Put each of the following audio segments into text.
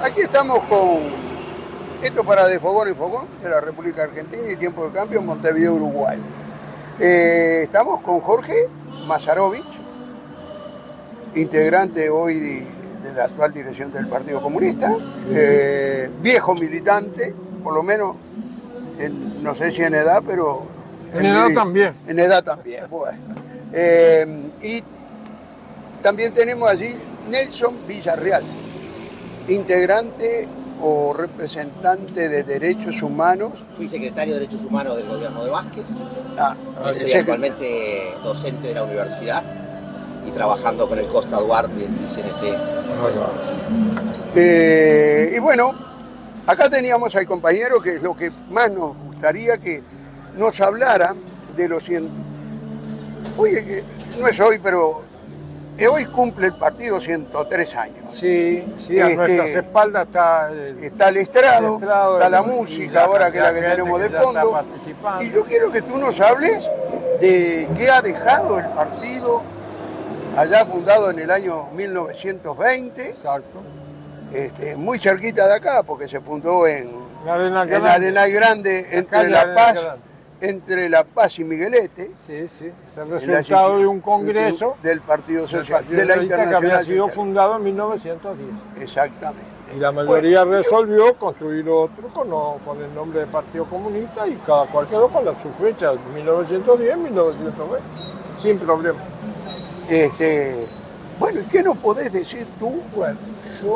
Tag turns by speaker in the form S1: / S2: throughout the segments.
S1: Aquí estamos con esto para De Fogón en Fogón, de la República Argentina y Tiempo de Cambio en Montevideo, Uruguay. Estamos con Jorge Mazarovich, integrante hoy de la actual dirección del Partido Comunista, viejo militante, por lo menos, no sé si en edad, pero...
S2: En edad también.
S1: En edad también, bueno. Y también tenemos allí Nelson Villarreal, integrante o representante de Derechos Humanos.
S3: Fui secretario de Derechos Humanos del gobierno de Vázquez. Soy actualmente docente de la universidad y trabajando con el Costa Duarte y el CNT.
S1: Y bueno, acá teníamos al compañero que es lo que más nos gustaría que nos hablara de los 100. Oye, no es hoy, pero hoy cumple el partido 103 años.
S2: Sí, a nuestras espaldas
S1: está el estrado, está la música, ahora que es la que tenemos de fondo. Y yo quiero que tú nos hables de qué ha dejado el partido, allá fundado en el año 1920.
S2: Exacto.
S1: Muy cerquita de acá, porque se fundó en
S2: Arenal Grande,
S1: entre La Paz y Miguelete.
S2: Sí, es el resultado de un congreso
S1: del Partido Socialista, de la Internacional,
S2: que había sido fundado en 1910.
S1: Exactamente.
S2: Y la mayoría resolvió construir otro con el nombre de Partido Comunista y cada cual quedó con su fecha, 1910, 1920, sin problema.
S1: Bueno, ¿y qué nos podés decir tú?
S2: Bueno,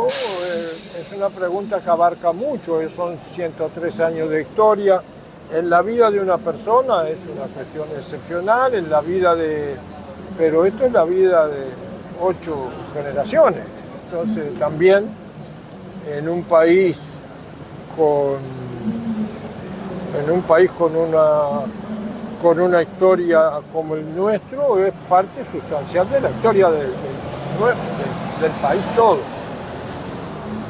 S2: es una pregunta que abarca mucho, son 103 años de historia. En la vida de una persona es una cuestión excepcional, pero esto es la vida de 8 generaciones. Entonces también en un país con una historia como el nuestro, es parte sustancial de la historia del país todo.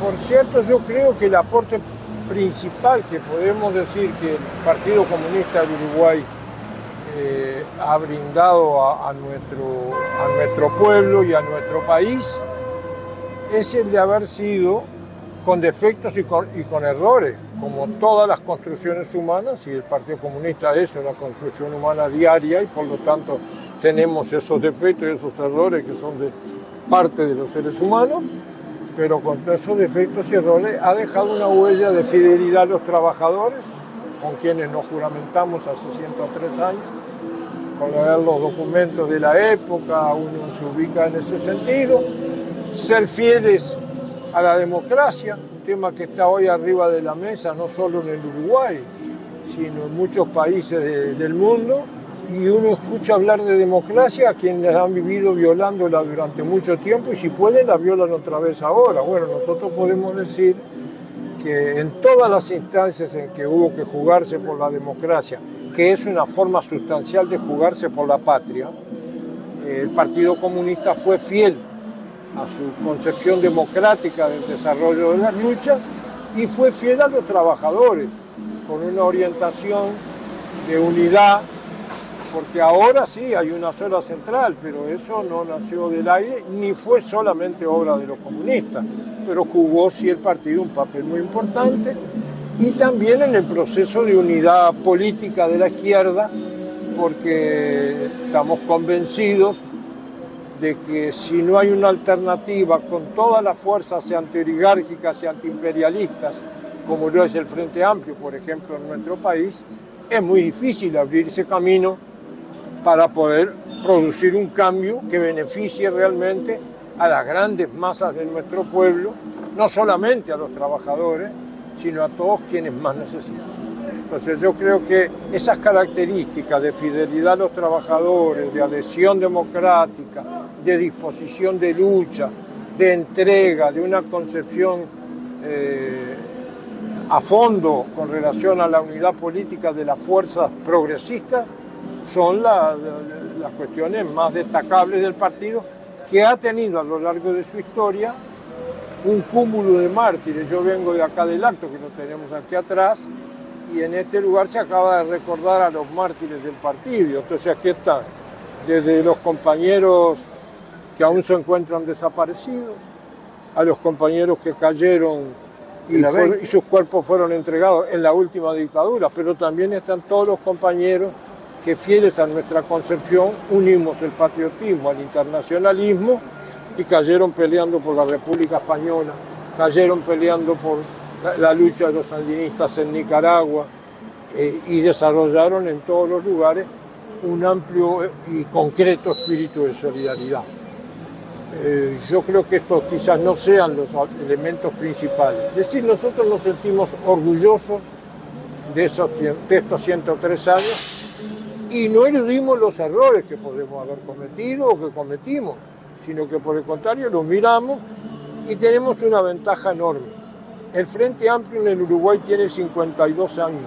S2: Por cierto, yo creo que el aporte principal que podemos decir que el Partido Comunista del Uruguay ha brindado a nuestro pueblo y a nuestro país es el de haber sido, con defectos y con errores, como todas las construcciones humanas, y el Partido Comunista es una construcción humana diaria y por lo tanto tenemos esos defectos y esos errores que son de parte de los seres humanos, pero con esos defectos y errores ha dejado una huella de fidelidad a los trabajadores, con quienes nos juramentamos hace 103 años. Con leer los documentos de la época, uno se ubica en ese sentido. Ser fieles a la democracia, un tema que está hoy arriba de la mesa, no solo en el Uruguay, sino en muchos países del mundo. Y uno escucha hablar de democracia a quienes han vivido violándola durante mucho tiempo y si pueden la violan otra vez ahora. Bueno, nosotros podemos decir que en todas las instancias en que hubo que jugarse por la democracia, que es una forma sustancial de jugarse por la patria, el Partido Comunista fue fiel a su concepción democrática del desarrollo de las luchas y fue fiel a los trabajadores, con una orientación de unidad. Porque ahora sí hay una sola central, pero eso no nació del aire, ni fue solamente obra de los comunistas, pero jugó sí el partido un papel muy importante, y también en el proceso de unidad política de la izquierda, porque estamos convencidos de que si no hay una alternativa con todas las fuerzas antioligárquicas y antiimperialistas, como lo es el Frente Amplio, por ejemplo, en nuestro país, es muy difícil abrirse camino para poder producir un cambio que beneficie realmente a las grandes masas de nuestro pueblo, no solamente a los trabajadores, sino a todos quienes más necesitan. Entonces yo creo que esas características de fidelidad a los trabajadores, de adhesión democrática, de disposición de lucha, de entrega, de una concepción a fondo con relación a la unidad política de las fuerzas progresistas, son las cuestiones más destacables del partido, que ha tenido a lo largo de su historia un cúmulo de mártires. Yo vengo de acá del acto, que lo tenemos aquí atrás, y en este lugar se acaba de recordar a los mártires del partido. Entonces aquí están, desde los compañeros que aún se encuentran desaparecidos, a los compañeros que cayeron y sus cuerpos fueron entregados en la última dictadura, pero también están todos los compañeros que, fieles a nuestra concepción, unimos el patriotismo al internacionalismo y cayeron peleando por la República Española, cayeron peleando por la lucha de los sandinistas en Nicaragua, y desarrollaron en todos los lugares un amplio y concreto espíritu de solidaridad. Yo creo que estos quizás no sean los elementos principales. Es decir, nosotros nos sentimos orgullosos de estos 103 años y no eludimos los errores que podemos haber cometido o que cometimos, sino que por el contrario los miramos y tenemos una ventaja enorme. El Frente Amplio en el Uruguay tiene 52 años.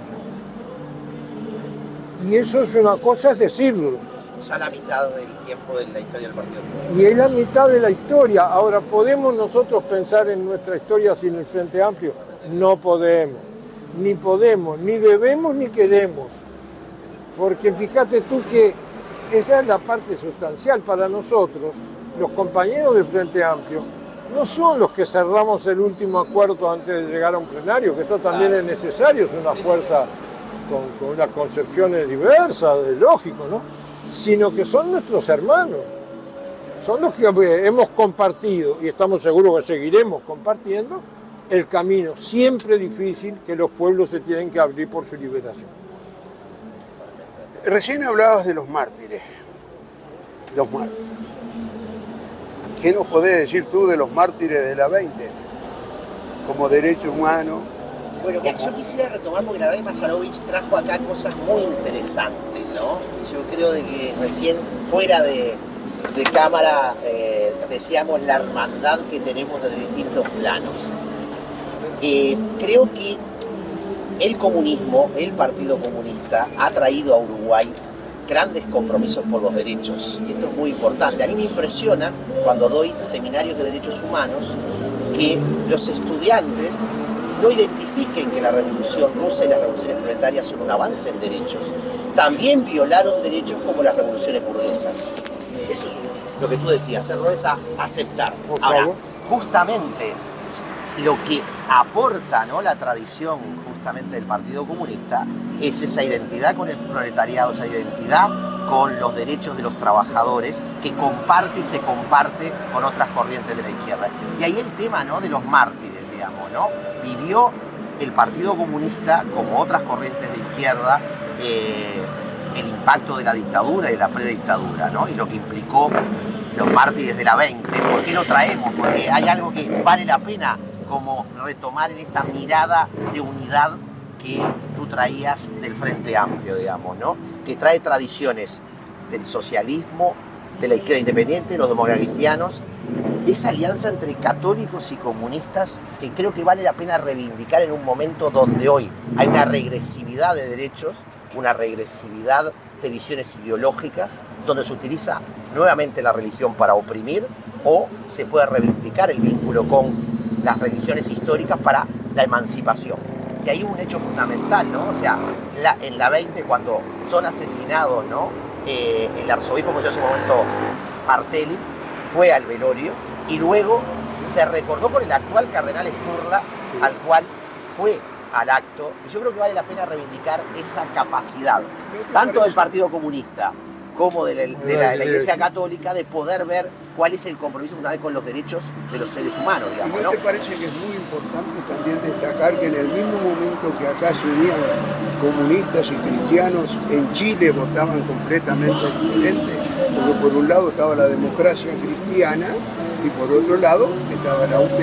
S2: Y eso es una cosa, es decirlo.
S3: Ya la mitad del tiempo de la historia del partido.
S2: Y es la mitad de la historia. Ahora, ¿podemos nosotros pensar en nuestra historia sin el Frente Amplio? No podemos, ni debemos, ni queremos. Porque fíjate tú que esa es la parte sustancial para nosotros. Los compañeros del Frente Amplio no son los que cerramos el último acuerdo antes de llegar a un plenario, que eso también es necesario, es una fuerza con unas concepciones diversas, de lógico, ¿no? Sino que son nuestros hermanos, son los que hemos compartido, y estamos seguros que seguiremos compartiendo, el camino siempre difícil que los pueblos se tienen que abrir por su liberación.
S1: Recién hablabas de los mártires. ¿Qué nos podés decir tú de los mártires de la 20? Como derecho humano.
S3: Bueno, yo quisiera retomar, porque la verdad que Mazarovich trajo acá cosas muy interesantes, ¿no? Yo creo de que recién fuera de cámara decíamos la hermandad que tenemos de distintos planos. Creo que el comunismo, el Partido Comunista, ha traído a Uruguay grandes compromisos por los derechos, y esto es muy importante. A mí me impresiona cuando doy seminarios de derechos humanos que los estudiantes no identifiquen que la Revolución Rusa y las revoluciones proletarias son un avance en derechos. También violaron derechos como las revoluciones burguesas. Eso es lo que tú decías, errores a aceptar. Ahora, justamente lo que aporta, ¿no?, la tradición justamente del Partido Comunista es esa identidad con el proletariado, esa identidad con los derechos de los trabajadores, que comparte y se comparte con otras corrientes de la izquierda. Y ahí el tema, ¿no?, de los mártires, digamos, ¿no? Vivió el Partido Comunista, como otras corrientes de izquierda, el impacto de la dictadura y de la predictadura, ¿no? Y lo que implicó los mártires de la 20. ¿Por qué lo traemos? Porque hay algo que vale la pena como retomar en esta mirada de unidad que tú traías del Frente Amplio, digamos, ¿no? Que trae tradiciones del socialismo, de la izquierda independiente, de los democracristianos, esa alianza entre católicos y comunistas que creo que vale la pena reivindicar en un momento donde hoy hay una regresividad de derechos, una regresividad de visiones ideológicas, donde se utiliza nuevamente la religión para oprimir, o se puede reivindicar el vínculo con las religiones históricas para la emancipación. Y hay un hecho fundamental, ¿no? O sea, en la 20, cuando son asesinados, ¿no?, el arzobispo, como yo en ese momento, Martelli, fue al velorio y luego se recordó por el actual cardenal Sturla, al cual fue al acto. Y yo creo que vale la pena reivindicar esa capacidad, tanto del Partido Comunista como de la Iglesia Católica, de poder ver cuál es el compromiso fundamental con los derechos de los seres humanos, digamos,
S1: ¿no? ¿No te parece que es muy importante también destacar que en el mismo momento que acá se unían comunistas y cristianos, en Chile votaban completamente diferente? Porque por un lado estaba la democracia cristiana y por otro lado estaba la UP,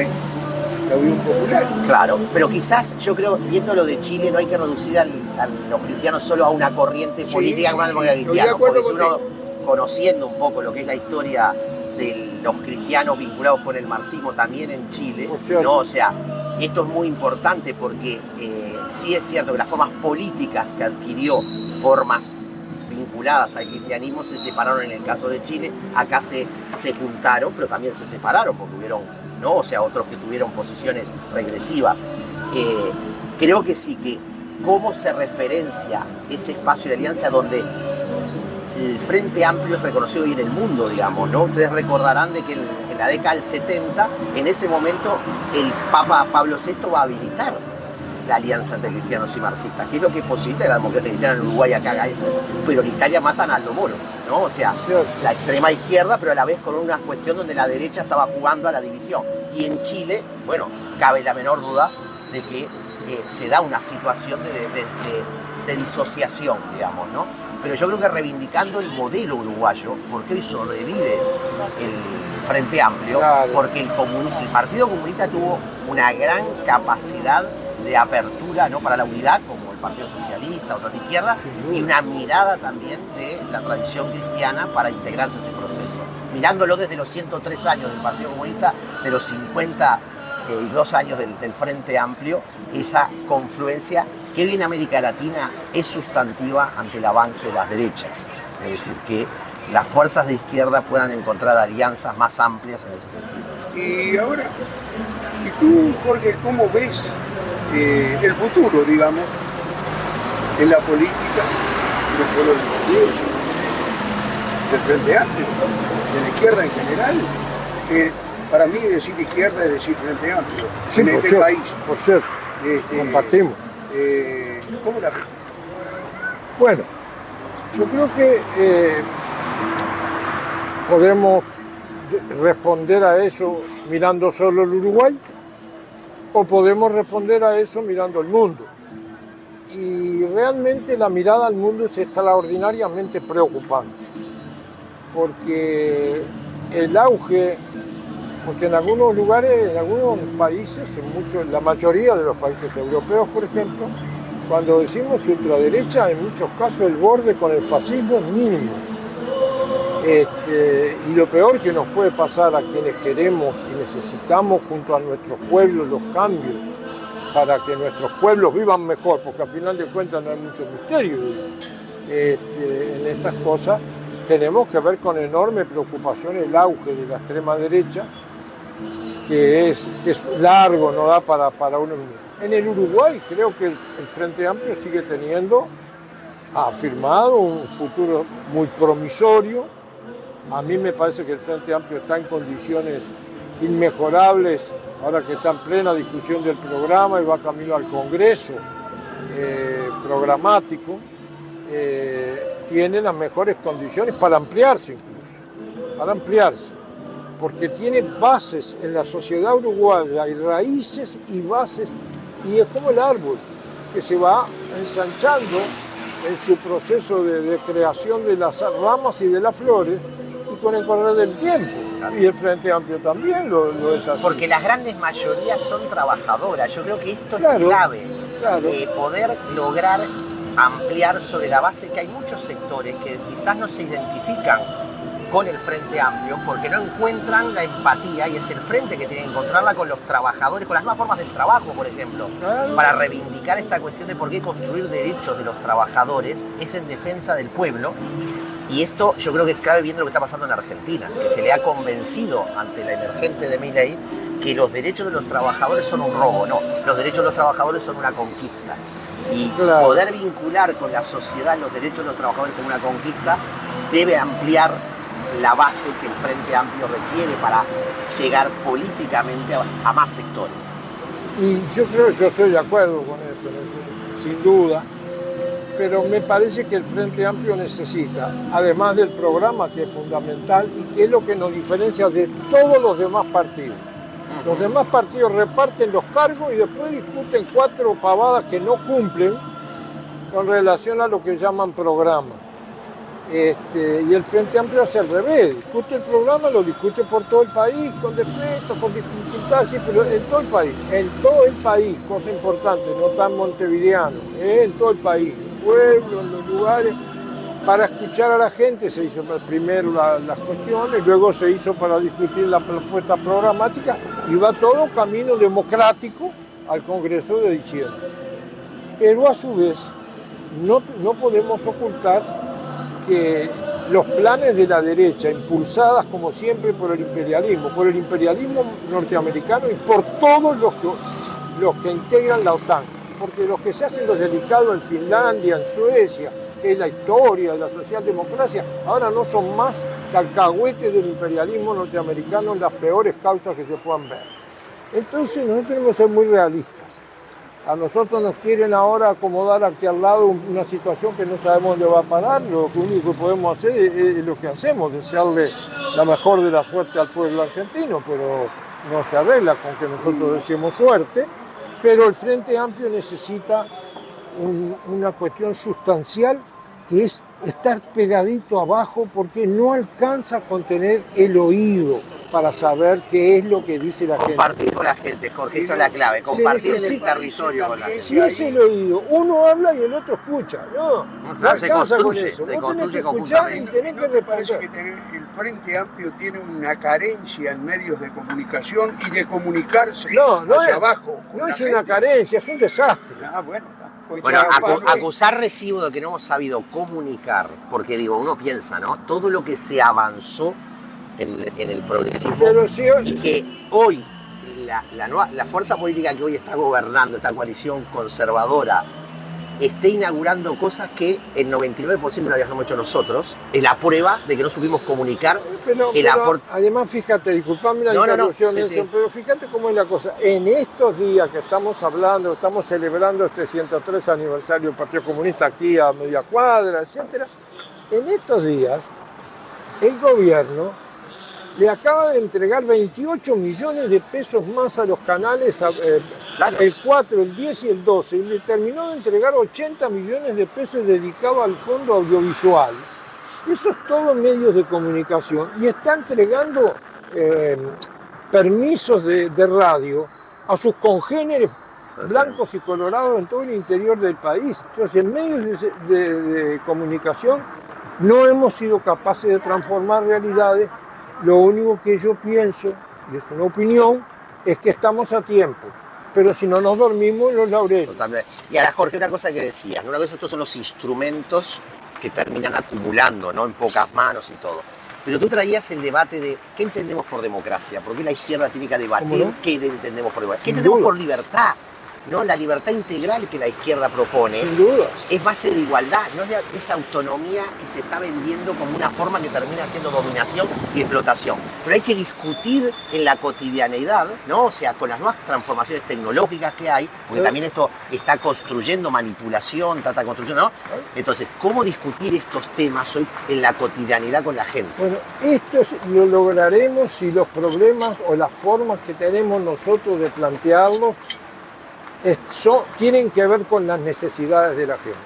S1: la Unión Popular.
S3: Claro, pero quizás yo creo, viendo lo de Chile, no hay que reducir a los cristianos solo a una corriente política como la democracia cristiana, porque si uno, conociendo un poco lo que es la historia de los cristianos vinculados con el marxismo también en Chile, ¿no? O sea, esto es muy importante porque sí es cierto que las formas políticas que adquirió, formas vinculadas al cristianismo, se separaron en el caso de Chile. Acá se juntaron, pero también se separaron porque hubieron, ¿no?, o sea, otros que tuvieron posiciones regresivas. Creo que sí, que cómo se referencia ese espacio de alianza donde el Frente Amplio es reconocido hoy en el mundo, digamos, ¿no? Ustedes recordarán de que en la década del 70, en ese momento el Papa Pablo VI va a habilitar la alianza entre cristianos y marxistas, que es lo que posibilita que la democracia cristiana en Uruguay acá haga eso. Pero en Italia matan a Aldo Moro, ¿no? O sea, la extrema izquierda, pero a la vez con una cuestión donde la derecha estaba jugando a la división. Y en Chile, bueno, cabe la menor duda de que se da una situación de disociación, digamos, ¿no? Pero yo creo que reivindicando el modelo uruguayo, porque hoy sobrevive el Frente Amplio, claro, porque el Partido Comunista tuvo una gran capacidad de apertura, ¿no?, para la unidad, como el Partido Socialista, otras izquierdas, y una mirada también de la tradición cristiana para integrarse en ese proceso. Mirándolo desde los 103 años del Partido Comunista, de los 52 años del Frente Amplio, esa confluencia que hoy en América Latina es sustantiva ante el avance de las derechas. Es decir, que las fuerzas de izquierda puedan encontrar alianzas más amplias en ese sentido.
S1: Y ahora, ¿y tú, Jorge, cómo ves el futuro, digamos, en la política, no solo del partido, sino del Frente Amplio, de la izquierda en general? Para mí decir izquierda es decir Frente Amplio,
S2: sí,
S1: en este país.
S2: Por cierto, compartimos.
S1: ¿Cómo la ves?
S2: Bueno, yo creo que podemos responder a eso mirando solo el Uruguay, o podemos responder a eso mirando el mundo. Y realmente la mirada al mundo es extraordinariamente preocupante, porque el auge, porque en algunos lugares, en algunos países, en la mayoría de los países europeos, por ejemplo, cuando decimos ultraderecha, en muchos casos el borde con el fascismo es mínimo. Y lo peor que nos puede pasar a quienes queremos y necesitamos junto a nuestros pueblos los cambios para que nuestros pueblos vivan mejor, porque al final de cuentas no hay mucho misterio en estas cosas, tenemos que ver con enorme preocupación el auge de la extrema derecha, que es largo, no da para uno. En el Uruguay creo que el Frente Amplio sigue ha firmado un futuro muy promisorio. A mí me parece que el Frente Amplio está en condiciones inmejorables, ahora que está en plena discusión del programa y va camino al Congreso programático, tiene las mejores condiciones para ampliarse incluso, porque tiene bases en la sociedad uruguaya, hay raíces y bases, y es como el árbol que se va ensanchando en su proceso de creación de las ramas y de las flores, con el correr del tiempo. Y el Frente Amplio también lo es así.
S3: Porque las grandes mayorías son trabajadoras. Yo creo que esto es clave. Poder lograr ampliar sobre la base que hay muchos sectores que quizás no se identifican con el Frente Amplio porque no encuentran la empatía, y es el Frente que tiene que encontrarla con los trabajadores, con las nuevas formas del trabajo, por ejemplo, para reivindicar esta cuestión de por qué construir derechos de los trabajadores es en defensa del pueblo. Y esto yo creo que es clave viendo lo que está pasando en Argentina, que se le ha convencido ante la emergente de Milei que los derechos de los trabajadores son un robo. No, los derechos de los trabajadores son una conquista. Y poder vincular con la sociedad los derechos de los trabajadores como una conquista debe ampliar la base que el Frente Amplio requiere para llegar políticamente a más sectores.
S2: Y yo estoy de acuerdo con eso, sin duda. Pero me parece que el Frente Amplio necesita, además del programa que es fundamental y que es lo que nos diferencia de todos los demás partidos. Los demás partidos reparten los cargos y después discuten 4 pavadas que no cumplen con relación a lo que llaman programa. Y el Frente Amplio hace al revés, discute el programa, lo discute por todo el país, con defectos, con dificultades, sí, pero en todo el país, cosa importante, no tan montevideano, en todo el país. Pueblos, en los lugares, para escuchar a la gente se hizo primero las cuestiones, luego se hizo para discutir la propuesta programática y va todo camino democrático al Congreso de diciembre. Pero a su vez no podemos ocultar que los planes de la derecha, impulsadas como siempre por el imperialismo norteamericano y por todos los que integran la OTAN, porque los que se hacen los delicados en Finlandia, en Suecia, que es la historia de la socialdemocracia, ahora no son más que alcahuetes del imperialismo norteamericano en las peores causas que se puedan ver. Entonces nosotros tenemos que ser muy realistas. A nosotros nos quieren ahora acomodar aquí al lado una situación que no sabemos dónde va a parar. Lo único que podemos hacer es lo que hacemos, desearle la mejor de la suerte al pueblo argentino, pero no se arregla con que nosotros deseemos suerte. Pero el Frente Amplio necesita una cuestión sustancial, que es estar pegadito abajo, porque no alcanza a contener el oído para saber qué es lo que dice la gente.
S3: Compartir con la gente, Jorge, esa es la clave, compartir en el territorio con la gente.
S2: Si es el oído, uno habla y el otro escucha. No alcanza con eso. Vos tenés que escuchar y tenés que
S1: responder. Parece que el Frente Amplio tiene una carencia en medios de comunicación y de comunicarse hacia abajo.
S2: No es una carencia, es un desastre.
S3: Bueno, acusar recibo de que no hemos sabido comunicar, porque digo, uno piensa, ¿no? Todo lo que se avanzó en el progresismo, y que hoy la fuerza política que hoy está gobernando, esta coalición conservadora, esté inaugurando cosas que el 99% no habíamos hecho nosotros, es la prueba de que no supimos comunicar el aporte.
S2: Además, fíjate, disculpame la interrupción, Nelson, pero fíjate cómo es la cosa. En estos días que estamos hablando, estamos celebrando este 103 aniversario del Partido Comunista aquí a media cuadra, etc. En estos días, el gobierno le acaba de entregar 28 millones de pesos más a los canales, el 4, el 10 y el 12, y le terminó de entregar 80 millones de pesos dedicados al fondo audiovisual. Eso es todo en medios de comunicación, y está entregando permisos de radio a sus congéneres blancos y colorados en todo el interior del país. Entonces, en medios de comunicación no hemos sido capaces de transformar realidades. Lo único que yo pienso, y es una opinión, es que estamos a tiempo. Pero si no nos dormimos, los laureles.
S3: Totalmente. Y ahora, Jorge, una cosa que decías, una cosa, estos son los instrumentos que terminan acumulando, ¿no? En pocas manos y todo. Pero tú traías el debate de qué entendemos por democracia, por qué la izquierda tiene que debatir qué entendemos por democracia, qué entendemos por libertad. ¿No? La libertad integral que la izquierda propone es base de igualdad, no es esa autonomía que se está vendiendo como una forma que termina siendo dominación y explotación. Pero hay que discutir en la cotidianeidad, ¿no? O sea, con las nuevas transformaciones tecnológicas que hay, porque también esto está construyendo manipulación, trata construyendo, ¿no? Entonces, ¿cómo discutir estos temas hoy en la cotidianidad con la gente?
S2: Bueno, esto lo lograremos si los problemas o las formas que tenemos nosotros de plantearlos tienen que ver con las necesidades de la gente.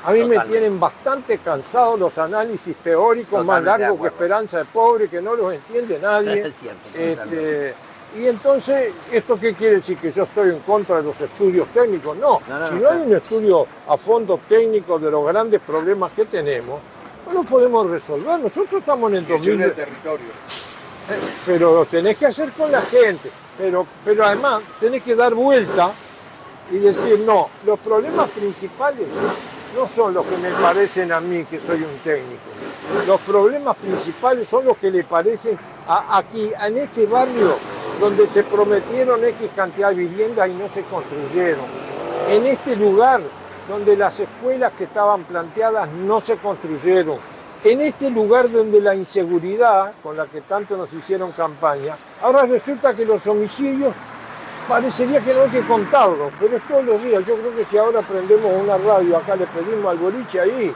S2: A mí me tienen bastante cansado los análisis teóricos más largos que Esperanza de Pobre, que no los entiende nadie.
S3: Es cierto,
S2: y entonces, ¿esto qué quiere decir? ¿Que yo estoy en contra de los estudios técnicos? No, si no hay un estudio a fondo técnico de los grandes problemas que tenemos, no los podemos resolver. Nosotros estamos en el 2000. Pero lo tenés que hacer con la gente. Pero además tenés que dar vuelta y decir, no, los problemas principales no son los que me parecen a mí, que soy un técnico. Los problemas principales son los que le parecen aquí, en este barrio, donde se prometieron X cantidad de viviendas y no se construyeron. En este lugar, donde las escuelas que estaban planteadas no se construyeron. En este lugar donde la inseguridad, con la que tanto nos hicieron campaña, ahora resulta que los homicidios parecería que no hay que contarlos, pero es todos los días. Yo creo que si ahora prendemos una radio, acá le pedimos al boliche ahí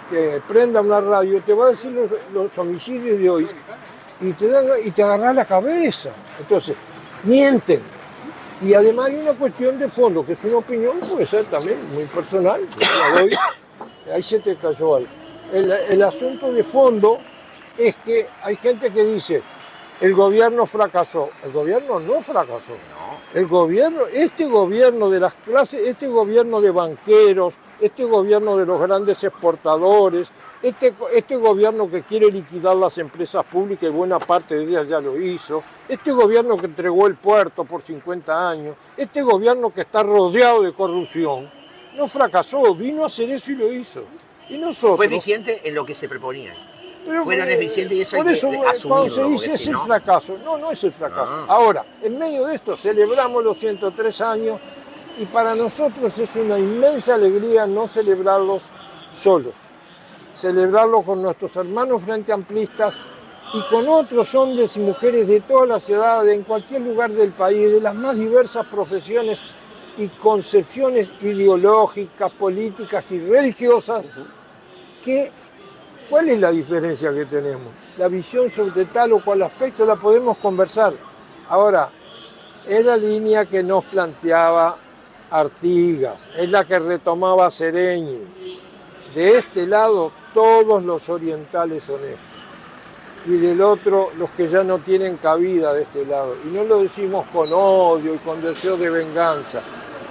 S2: que prenda una radio, te va a decir los homicidios de hoy y te agarrás la cabeza. Entonces, mienten. Y además hay una cuestión de fondo, que es una opinión, puede ser también muy personal, la doy. Ahí se te cayó algo. El asunto de fondo es que hay gente que dice, el gobierno fracasó. El gobierno no fracasó. El gobierno, este gobierno de las clases, este gobierno de banqueros, este gobierno de los grandes exportadores, este gobierno que quiere liquidar las empresas públicas, y buena parte de ellas ya lo hizo, este gobierno que entregó el puerto por 50 años, este gobierno que está rodeado de corrupción, no fracasó, vino a hacer eso y lo hizo. Y nosotros...
S3: Fue eficiente en lo que se proponían. Fueron eficientes y eso
S2: por
S3: hay
S2: eso,
S3: que
S2: cuando se
S3: asumirlo.
S2: dice es el fracaso, no es el fracaso. Ahora, en medio de esto celebramos los 103 años y para nosotros es una inmensa alegría no celebrarlos solos. celebrarlo con nuestros hermanos frente amplistas y con otros hombres y mujeres de todas las edades, en cualquier lugar del país, de las más diversas profesiones y concepciones ideológicas, políticas y religiosas, ¿cuál es la diferencia que tenemos? La visión sobre tal o cual aspecto la podemos conversar. Ahora, es la línea que nos planteaba Artigas, es la que retomaba Seregni. De este lado, todos los orientales honestos. Y del otro, los que ya no tienen cabida de este lado. Y no lo decimos con odio y con deseo de venganza.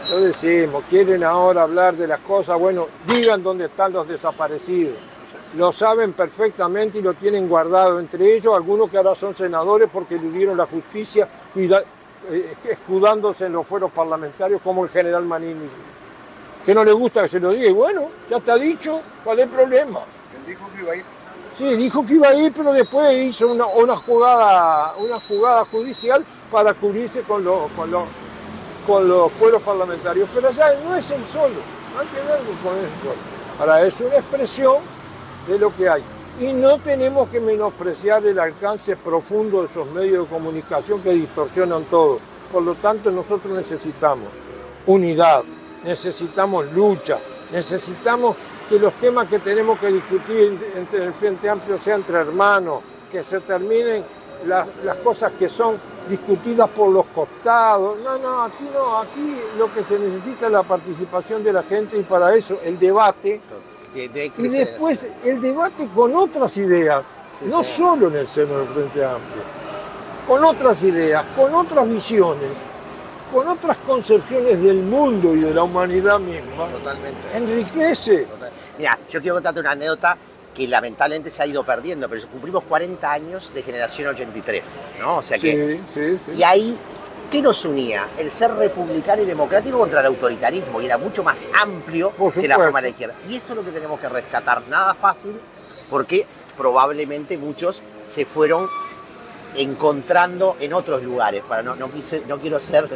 S2: Lo decimos, quieren ahora hablar de las cosas, bueno, digan dónde están los desaparecidos. Lo saben perfectamente y lo tienen guardado. Entre ellos, algunos que ahora son senadores porque eludieron la justicia y escudándose en los fueros parlamentarios, como el general Manini. Que no le gusta que se lo diga. Y bueno, ya está dicho, ¿cuál es el problema?
S1: Él dijo que iba a ir.
S2: Sí, dijo que iba a ir, pero después hizo una jugada judicial para cubrirse con los fueros parlamentarios. Pero ya no es el solo, no hay que verlo con el solo. Ahora, es una expresión de lo que hay. Y no tenemos que menospreciar el alcance profundo de esos medios de comunicación que distorsionan todo. Por lo tanto, nosotros necesitamos unidad, necesitamos lucha, necesitamos que los temas que tenemos que discutir entre el Frente Amplio sean entre hermanos, que se terminen las cosas que son discutidas por los costados. No, aquí lo que se necesita es la participación de la gente y para eso el debate. Y después el debate con otras ideas, no solo en el seno del Frente Amplio, con otras ideas, con otras visiones, con otras concepciones del mundo y de la humanidad misma.
S3: Totalmente.
S2: Enriquece.
S3: Mira, yo quiero contarte una anécdota que lamentablemente se ha ido perdiendo, pero cumplimos 40 años de generación 83, ¿no? O sea que...
S2: Sí.
S3: Y ahí, ¿qué nos unía? El ser republicano y democrático contra el autoritarismo, y era mucho más amplio que la forma de la izquierda. Y esto es lo que tenemos que rescatar, nada fácil, porque probablemente muchos se fueron encontrando en otros lugares, no quiero ser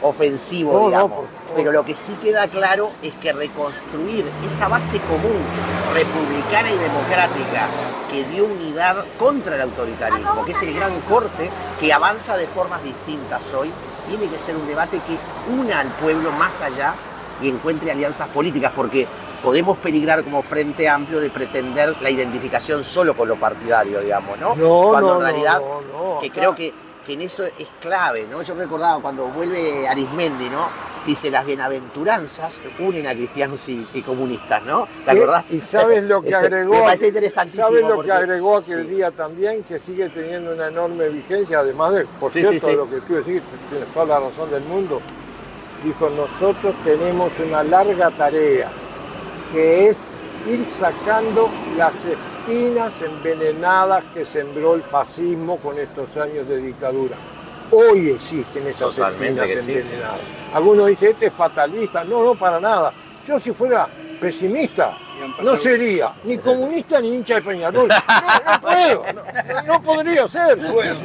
S3: ofensivo, digamos, pero lo que sí queda claro es que reconstruir esa base común republicana y democrática que dio unidad contra el autoritarismo, que es el gran corte que avanza de formas distintas hoy, tiene que ser un debate que una al pueblo más allá y encuentre alianzas políticas, porque podemos peligrar como Frente Amplio de pretender la identificación solo con lo partidario, digamos, ¿no? Cuando en realidad, que creo que en eso es clave, ¿no? Yo recordaba cuando vuelve Arismendi, ¿no? Dice, las bienaventuranzas unen a cristianos y comunistas, ¿no? ¿Te acordás?
S2: Y sabes lo que agregó.
S3: Me parece interesantísimo.
S2: ¿Sabes lo que agregó aquel día también? Que sigue teniendo una enorme vigencia, además de, por cierto, lo que tú decís, tienes toda la razón del mundo. Dijo, nosotros tenemos una larga tarea, que es ir sacando las espinas envenenadas que sembró el fascismo con estos años de dictadura. Hoy existen esas espinas envenenadas. Algunos dicen, este es fatalista. No, para nada. Yo si fuera pesimista, no sería ni comunista ni hincha de Peñarol. No puedo, no podría ser.
S1: Bueno,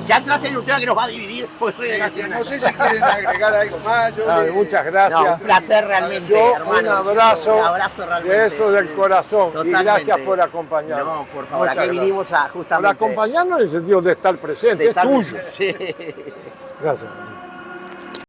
S3: ya entraste en un tema que nos va a dividir, porque soy de Nacional.
S1: no sé si quieren agregar algo más.
S2: Muchas gracias.
S3: No, un placer realmente, hermano.
S2: Un abrazo
S3: realmente.
S2: de eso del corazón.
S3: Totalmente.
S2: Y gracias por acompañarnos.
S3: No, por favor, aquí vinimos a justamente...
S2: Por acompañarnos en el sentido de estar presente, es tuyo.
S3: Sí.
S2: Gracias.